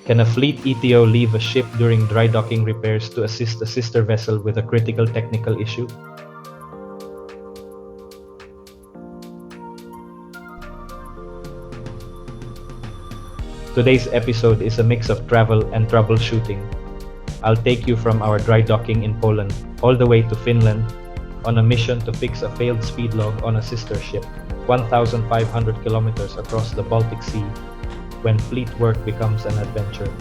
Can a Fleet ETO leave a ship during dry docking repairs to assist a sister vessel with a critical technical issue? Today's episode is a mix of travel and troubleshooting. I'll take you from our dry docking in Poland all the way to Finland on a mission to fix a failed speed log on a sister ship, 1,500 kilometers across the Baltic Sea, when fleet work becomes an adventure.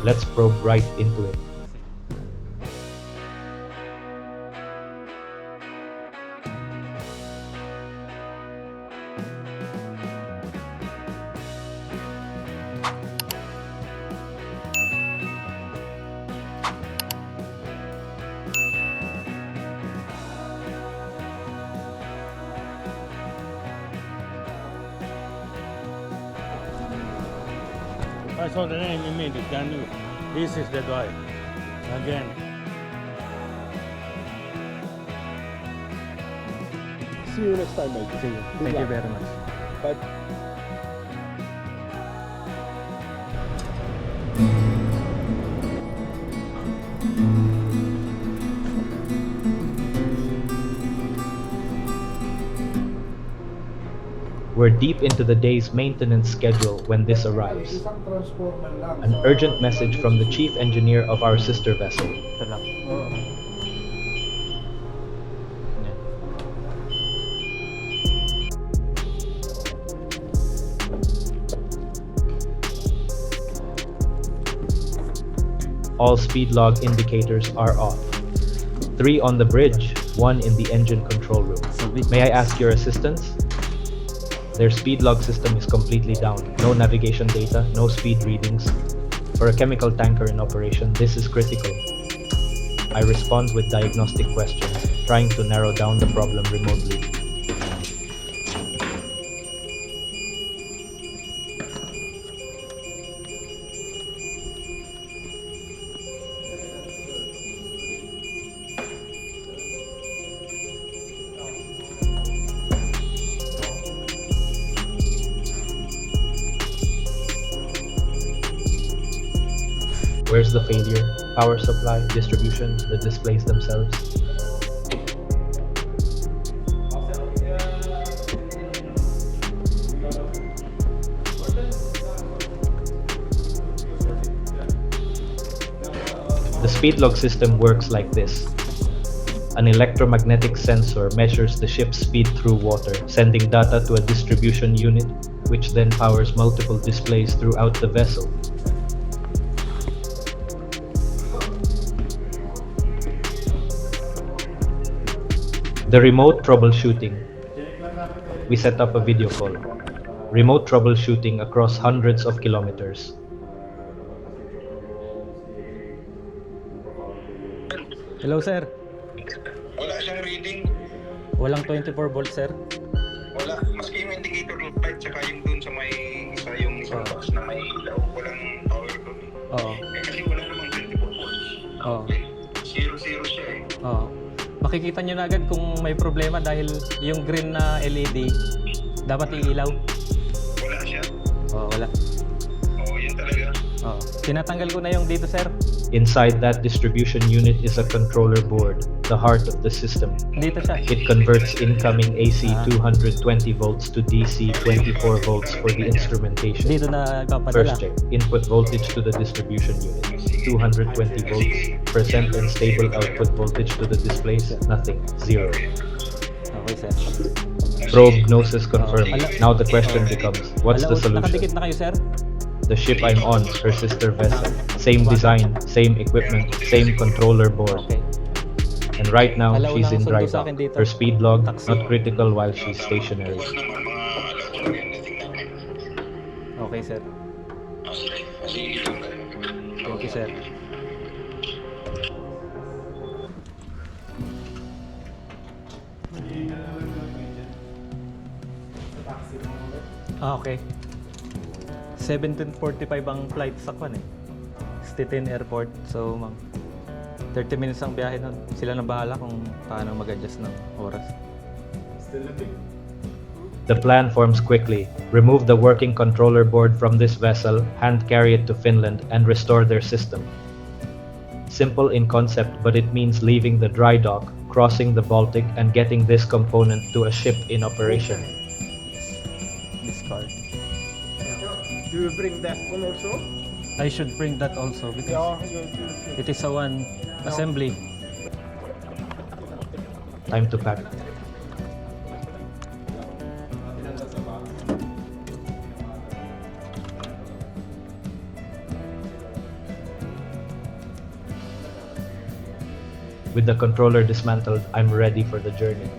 Let's probe right into it. I saw the name immediately, I knew this is the guy. Again. See you next time, mate. See you. Thank you very much. Bye. We're deep into the day's maintenance schedule when this arrives. An urgent message from the chief engineer of our sister vessel. Ito lang. All speed log indicators are off. 3 on the bridge, 1 in the engine control room. May I ask your assistance? Their speed log system is completely down. No navigation data, no speed readings. For a chemical tanker in operation, this is critical. I respond with diagnostic questions, trying to narrow down the problem remotely. Where's the failure? Power supply, distribution, the displays themselves? The speed log system works like this. An electromagnetic sensor measures the ship's speed through water, sending data to a distribution unit, which then powers multiple displays throughout the vessel. The remote troubleshooting. We set up a video call. Remote troubleshooting across hundreds of kilometers. Hello, sir. Wala siyang reading. Walang 24 volts, sir. Wala. Maski yung indicator ng light, tsaka yung dun sa may yung isang box na may ilaw. Walang power dun. Oo. Kasi wala namang 24 volts. Oo. Zero siya eh. Oo. Makikita nyo na agad kung may problema dahil yung green na LED dapat iilaw. Wala siya. Oo, wala. Oo, yun talaga. Oo. Tinatanggal ko na yung dito, sir. Inside that distribution unit is a controller board, the heart of the system. Dito siya. It converts incoming AC 220 volts to DC 24 volts for the instrumentation. Dito na papadala. First check, input voltage to the distribution unit, 220 volts, percent and stable output voltage to the displays, nothing, 0. Okay, sir. Probe gnosis confirmed. Now the question becomes, what's the Nakadikit solution? na kayo, sir? The ship I'm on, her sister vessel, same design, same equipment, same controller board. Okay. And right now, Alaw she's lang in dry sundo sa dock. akin dito. Her speed log, Taxi. not critical while she's stationary. Tapos naman, mga alam ko lang yan. Natingnan ko. Okay, sir. Sige lang tayo. Thank you, sir. Okay. 17:45 ang flight sa Kwan eh. Szczecin Airport. So, 30 minutes ang biyahe nun. Sila na bahala kung paano mag-adjust ng oras. Still a bit. The plan forms quickly. Remove the working controller board from this vessel, hand carry it to Finland, and restore their system. Simple in concept, but it means leaving the dry dock, crossing the Baltic, and getting this component to a ship in operation. This card. Do you bring that one also? I should bring that also because it is a one assembly. Time to pack. With the controller dismantled, I'm ready for the journey.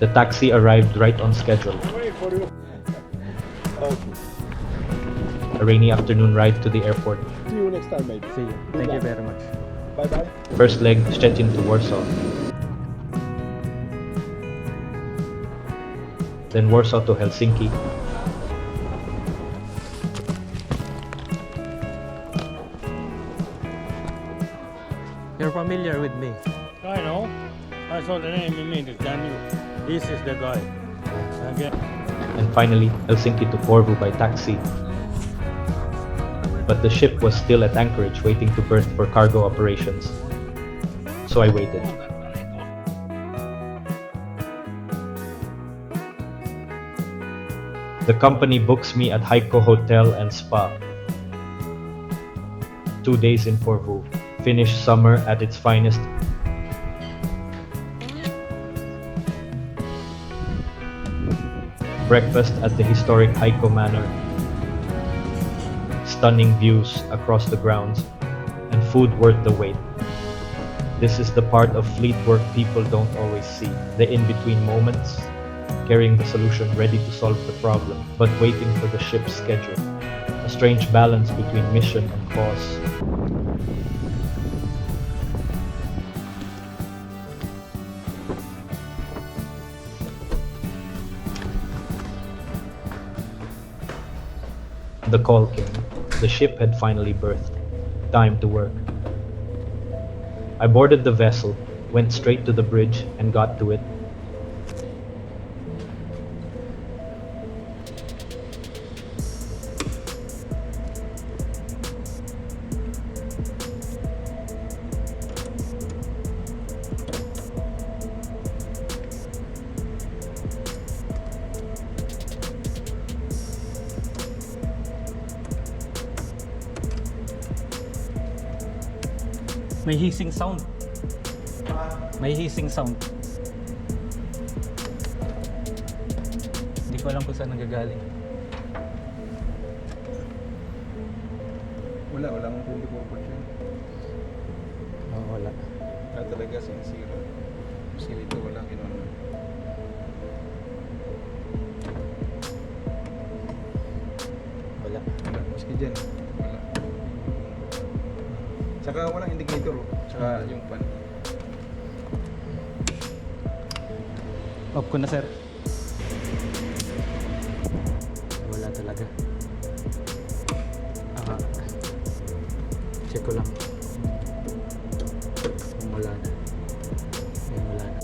The taxi arrived right on schedule. Wait for you. Okay. A rainy afternoon ride to the airport. See you next time, mate. See you. Good Thank you luck. very much. Bye bye. First leg, Szczecin to Warsaw. Then Warsaw to Helsinki. You're familiar with me. I know. I saw the name immediately. I knew this is the guy. Again. And finally, Helsinki to Porvoo by taxi. But the ship was still at anchorage waiting to berth for cargo operations. So I waited. The company books me at Heiko Hotel and Spa. 2 days in Porvoo. Finish summer at its finest. Breakfast at the historic Heiko Manor. Stunning views across the grounds, and food worth the wait. This is the part of fleet work people don't always see. The in-between moments, carrying the solution ready to solve the problem, but waiting for the ship's schedule. A strange balance between mission and cause. The call came. The ship had finally berthed. Time to work. I boarded the vessel, went straight to the bridge, and got to it. May hissing sound. May hissing sound. Hindi ko alam kung saan nanggagaling. Walang 24%. Oh, wala. Kaya talaga sinisira. Kasi dito walang ginawa. Wala. Wala. Maski dyan. Wala. Tsaka walang indicator. Tsaka yung pan. Off ko na, sir. Wala talaga. Check ko lang. Kung wala na. Ayun, wala na.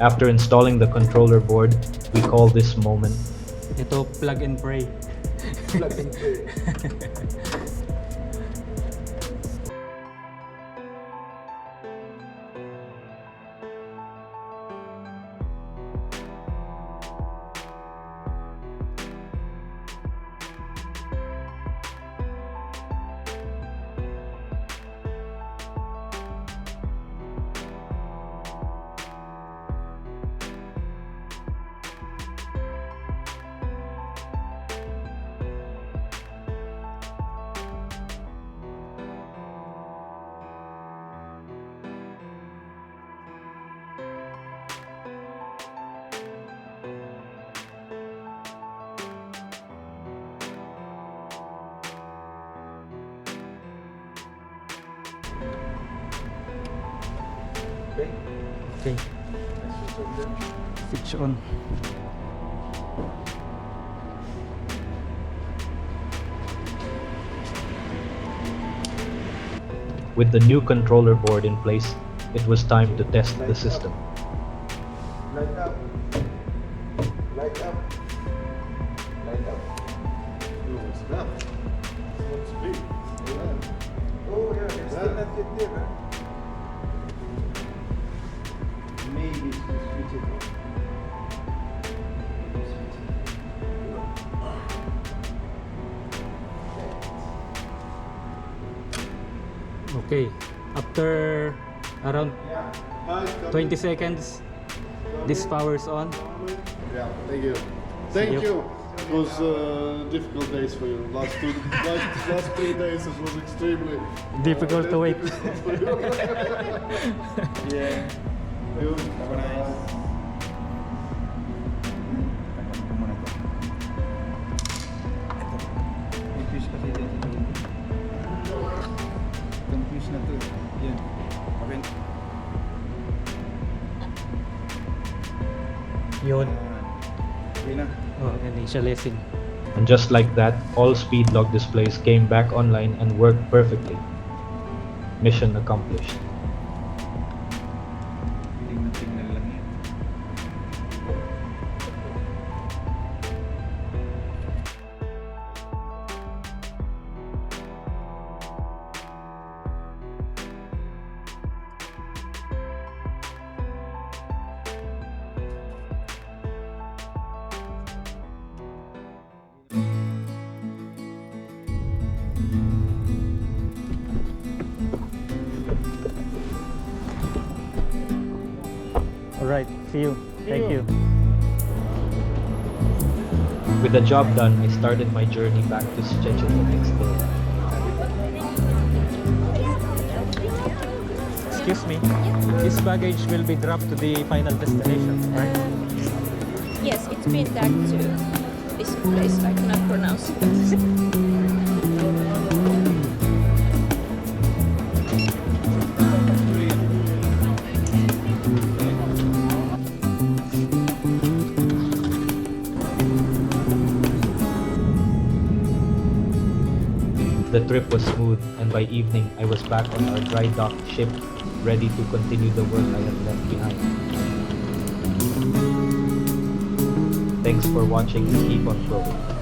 After installing the controller board, we call this moment Ito, plug and pray. Plug and play. Okay. Switch on. With the new controller board in place, it was time to test the system. Light up. Light up. Light up. No, it's not. It's big. Oh yeah, it's still not yet there, huh? Maybe switch it on. Okay. After around 20 seconds, this power's on. Yeah, thank you. See you. Thank you. It was difficult days for you. Last 3 days it was extremely Difficult to wait. difficult for you. Yeah. You- Have a nice. Confuse kasi dyan sa loob. Confuse na to. Yan. Okay. Yun. Okay na. Oh, initializing. And just like that, all speed log displays came back online and worked perfectly. Mission accomplished. Tingnan lang yan. Alright, see you. Thank you. With the job done, I started my journey back to Szczecin the next day. Excuse me. This baggage will be dropped to the final destination, right? Yes, it's been tagged to this place. I cannot pronounce it. The trip was smooth, and by evening, I was back on our dry dock ship, ready to continue the work I had left behind. Thanks for watching and keep on probing.